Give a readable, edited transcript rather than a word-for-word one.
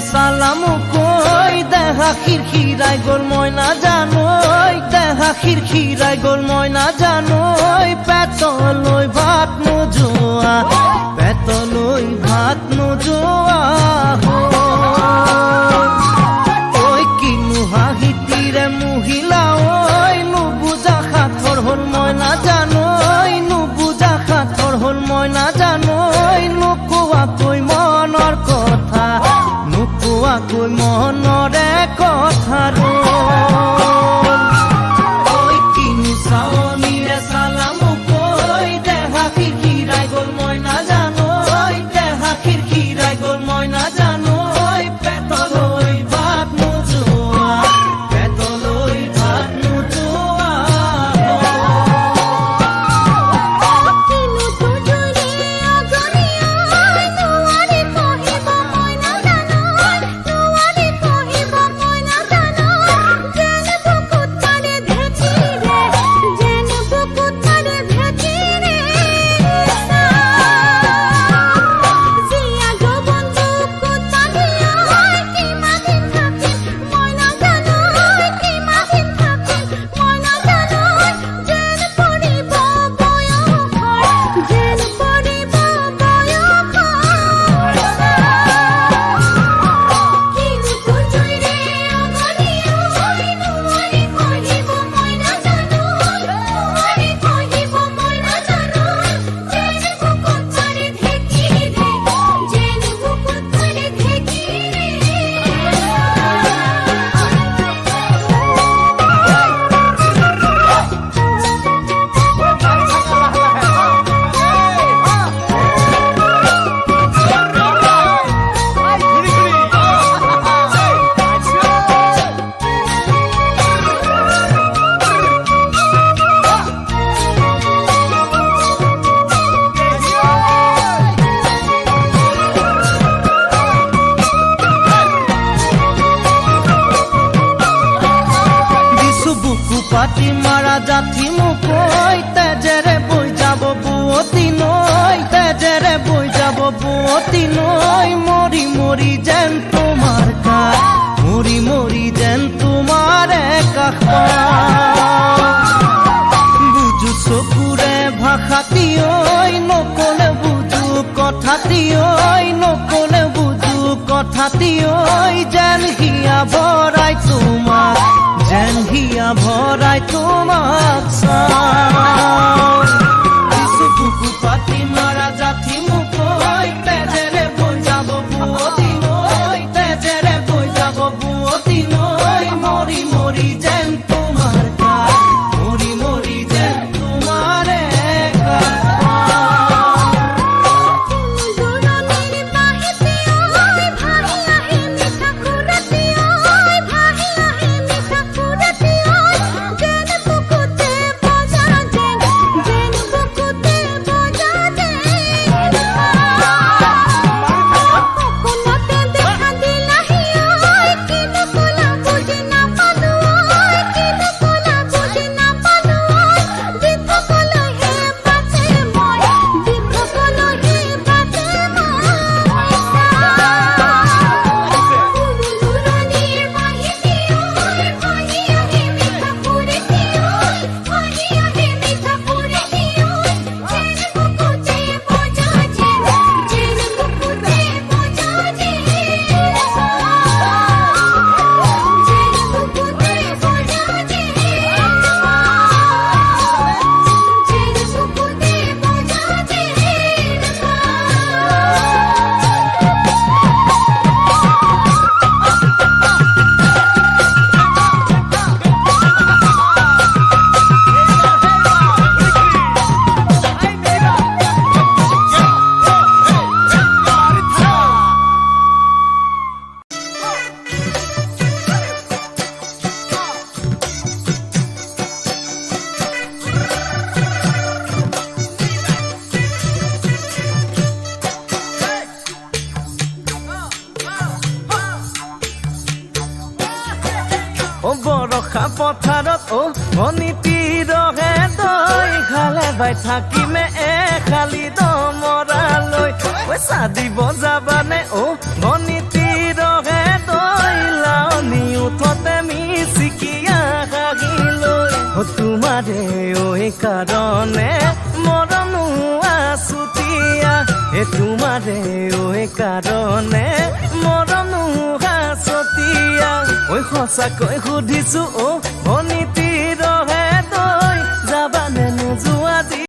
চালামো কই দেহা খিৰখিৰাই গ'ল মই নাজানোই দেহা খিৰখিৰাই গ'ল মই নাজানোই পেটলৈ ভাত নোযোৱা পেটলৈ ভাত নোযোৱা ঐ কিনো হাঁহিতিৰে মহিলা ঐ নুবুজা সাঁথৰ হ'ল মই নাজানোই নুবুজা সাঁথৰ হ'ল মই নাজানোই নোকোৱাকৈ মনৰ কথা নোকোৱাকৈ মনৰে কথা ঐ কিনো চাৱনিৰে চালামো কৈ দেহা খিৰখিৰাই গ'ল মই নাজানোই দেহা খিৰখিৰাই গ'ল মই নাজানোই পেটলৈ ভাত নোযোৱা পেটলৈ ভাত নোযোৱা পাতি মাৰা জাঠি মুকৈ তেজেৰে বৈ যাব বুৱতী নৈ তেজেৰে বৈ যাব বুৱতী নৈ মৰি মৰি যেন তোমাৰ কাষ মৰি মৰি যেন তোমাৰে কাষ বুজো চকুৰে ভাষাতি ঐ নকলে বুজো কথাতি ঐ নকলে বুজো কথাতি ঐ যেন হিয়া ভৰাই তোমাক যেন হিয়া ভৰাই তোমাক চাওঁ বুকু পাতি মাৰা জাঠি মুকৈ তেজেৰে বৈ যাব বুৱতী নৈ তেজেৰে বৈ যাব বুৱতী নৈ মৰি মৰি যেন তোমাৰ কাষ মৰি মৰি যেন তোমাৰে বৰষা পথাৰত ভনীতি ৰহে দৈ খালে বাই থাকিমে খালি দমৰালৈ পইচা দিব যাবানে ভনীতি ৰহে তোমাৰে ঐ কাৰণে মৰমো আছুতীয়া তোমাৰে ঐ কাৰণে মৰমো আছুতীয়া ঐ সঁচাকৈ সুধিছো ভনীতি